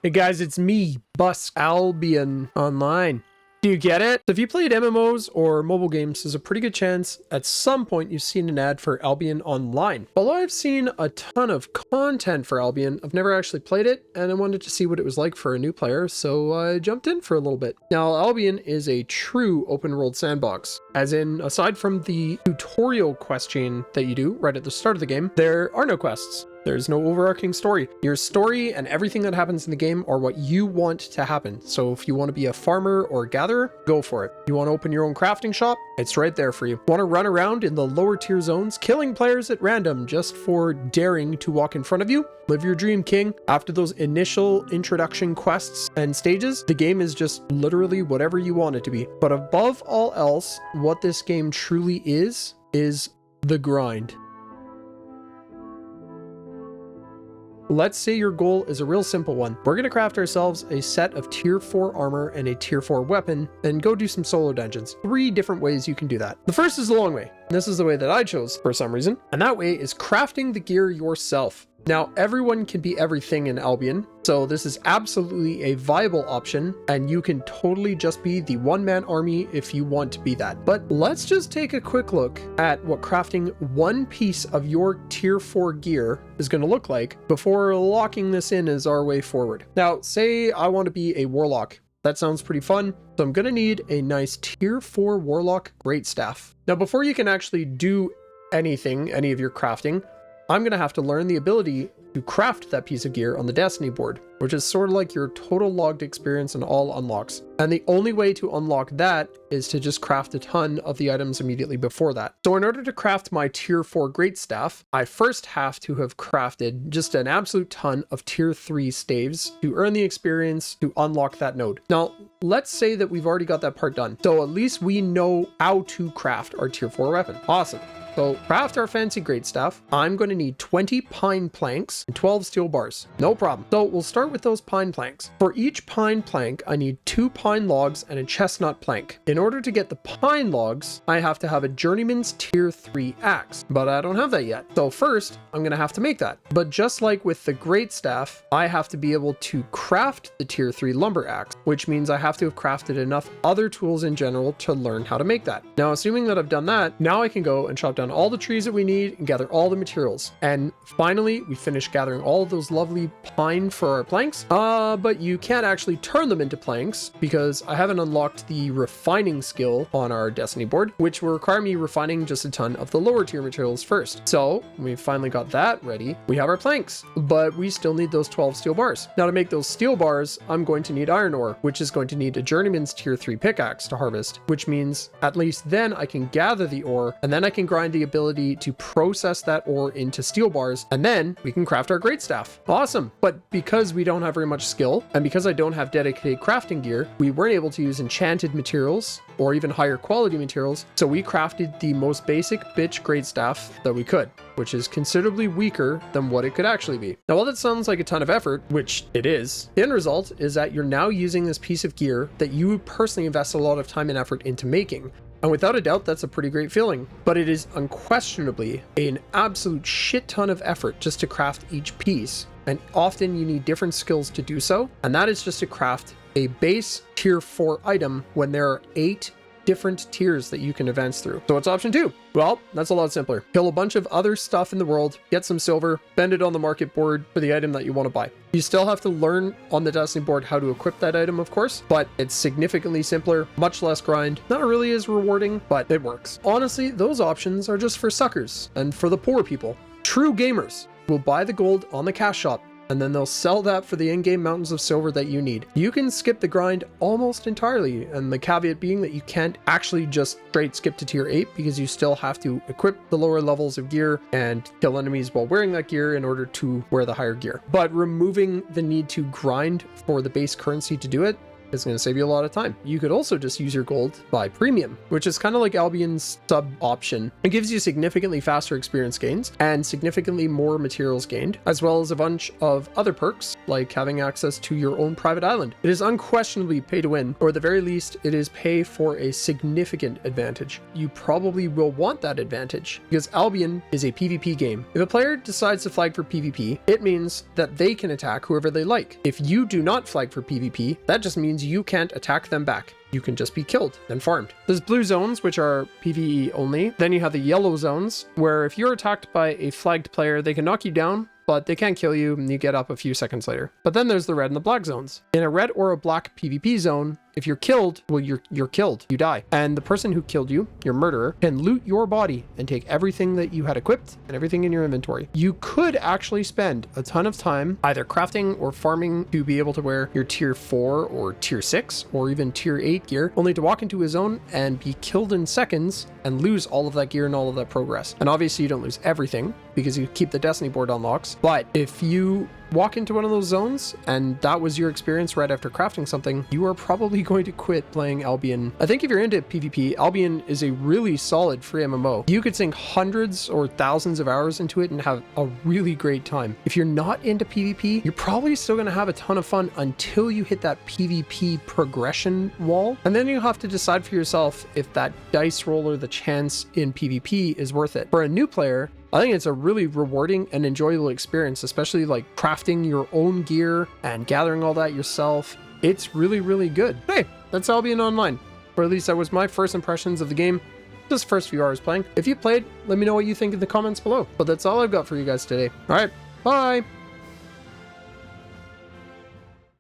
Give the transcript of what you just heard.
Hey guys, it's me, Albion Online. Do you get it? So if you played MMOs or mobile games, there's a pretty good chance at some point you've seen an ad for Albion Online. Although I've seen a ton of content for Albion, I've never actually played it, and I wanted to see what it was like for a new player, so I jumped in for a little bit. Now, Albion is a true open-world sandbox, as in, aside from the tutorial quest chain that you do right at the start of the game, there are no quests. There's no overarching story. Your story and everything that happens in the game are what you want to happen. So if you want to be a farmer or a gatherer, go for it. You want to open your own crafting shop? It's right there for you. Want to run around in the lower tier zones, killing players at random just for daring to walk in front of you? Live your dream, king. After those initial introduction quests and stages, the game is just literally whatever you want it to be. But above all else, what this game truly is the grind. Let's say your goal is a real simple one. We're going to craft ourselves a set of tier 4 armor and a tier 4 weapon and go do some solo dungeons. 3 different ways you can do that. The first is the long way. This is the way that I chose for some reason. And that way is crafting the gear yourself. Now, everyone can be everything in Albion, so this is absolutely a viable option, and you can totally just be the one-man army if you want to be that. But let's just take a quick look at what crafting one piece of your tier 4 gear is going to look like before locking this in as our way forward. Now, say I want to be a warlock. That sounds pretty fun, so I'm going to need a nice tier 4 warlock greatstaff. Now, before you can actually do anything, any of your crafting, I'm going to have to learn the ability to craft that piece of gear on the Destiny board, which is sort of like your total logged experience and all unlocks. And the only way to unlock that is to just craft a ton of the items immediately before that. So in order to craft my tier 4 greatstaff, I first have to have crafted just an absolute ton of tier 3 staves to earn the experience to unlock that node. Now, let's say that we've already got that part done. So at least we know how to craft our tier 4 weapon. Awesome. So craft our fancy greatstaff. I'm going to need 20 pine planks and 12 steel bars. No problem. So we'll start with those pine planks. For each pine plank, I need 2 pine logs and a chestnut plank. In order to get the pine logs, I have to have a journeyman's tier 3 axe, but I don't have that yet. So first, I'm going to have to make that. But just like with the greatstaff, I have to be able to craft the tier 3 lumber axe, which means I have to have crafted enough other tools in general to learn how to make that. Now, assuming that I've done that, now I can go and chop down all the trees that we need and gather all the materials. And finally, we finish gathering all of those lovely pine for our planks. But you can't actually turn them into planks because I haven't unlocked the refining skill on our Destiny board, which will require me refining just a ton of the lower tier materials first. So we finally got that ready. We have our planks, but we still need those 12 steel bars. Now to make those steel bars, I'm going to need iron ore, which is going to need a journeyman's tier 3 pickaxe to harvest, which means at least then I can gather the ore and then I can grind the ability to process that ore into steel bars, and then we can craft our greatstaff. Awesome. But because we don't have very much skill, and because I don't have dedicated crafting gear, we weren't able to use enchanted materials or even higher quality materials, so we crafted the most basic bitch greatstaff that we could, which is considerably weaker than what it could actually be. Now, while that sounds like a ton of effort, which it is, the end result is that you're now using this piece of gear that you personally invest a lot of time and effort into making. And without a doubt, that's a pretty great feeling, but it is unquestionably an absolute shit ton of effort just to craft each piece. And often you need different skills to do so. And that is just to craft a base tier 4 item when there are 8 different tiers that you can advance through. So what's option 2? Well, that's a lot simpler. Kill a bunch of other stuff in the world, get some silver, spend it on the market board for the item that you want to buy. You still have to learn on the Destiny board how to equip that item, of course, but it's significantly simpler, much less grind, not really as rewarding, but it works. Honestly, those options are just for suckers and for the poor people. True gamers will buy the gold on the cash shop, and then they'll sell that for the in-game mountains of silver that you need. You can skip the grind almost entirely, and the caveat being that you can't actually just straight skip to tier 8 because you still have to equip the lower levels of gear and kill enemies while wearing that gear in order to wear the higher gear. But removing the need to grind for the base currency to do it It's going to save you a lot of time. You could also just use your gold to buy premium, which is kind of like Albion's sub option. It gives you significantly faster experience gains and significantly more materials gained, as well as a bunch of other perks like having access to your own private island. It is unquestionably pay to win, or at the very least, it is pay for a significant advantage. You probably will want that advantage because Albion is a PvP game. If a player decides to flag for PvP, it means that they can attack whoever they like. If you do not flag for PvP, that just means you can't attack them back. You can just be killed and farmed. There's blue zones, which are PvE only. Then you have the yellow zones, where if you're attacked by a flagged player, they can knock you down, but they can't kill you and you get up a few seconds later. But then there's the red and the black zones. In a red or a black PvP zone, if you're killed, well, you're killed. You die. And the person who killed you, your murderer, can loot your body and take everything that you had equipped and everything in your inventory. You could actually spend a ton of time either crafting or farming to be able to wear your tier 4 or tier 6 or even tier 8 gear, only to walk into a zone and be killed in seconds and lose all of that gear and all of that progress. And obviously you don't lose everything because you keep the Destiny board unlocks. But if you walk into one of those zones and that was your experience right after crafting something, you are probably going to quit playing Albion. I think if you're into PvP, Albion is a really solid free MMO. You could sink hundreds or thousands of hours into it and have a really great time. If you're not into PvP, you're probably still going to have a ton of fun until you hit that PvP progression wall. And then you have to decide for yourself if that dice roll or the chance in PvP is worth it. For a new player, I think it's a really rewarding and enjoyable experience, especially like crafting your own gear and gathering all that yourself. It's really, really good. Hey, that's Albion Online. Or at least that was my first impressions of the game. Just first few hours playing. If you played, let me know what you think in the comments below. But that's all I've got for you guys today. All right, bye.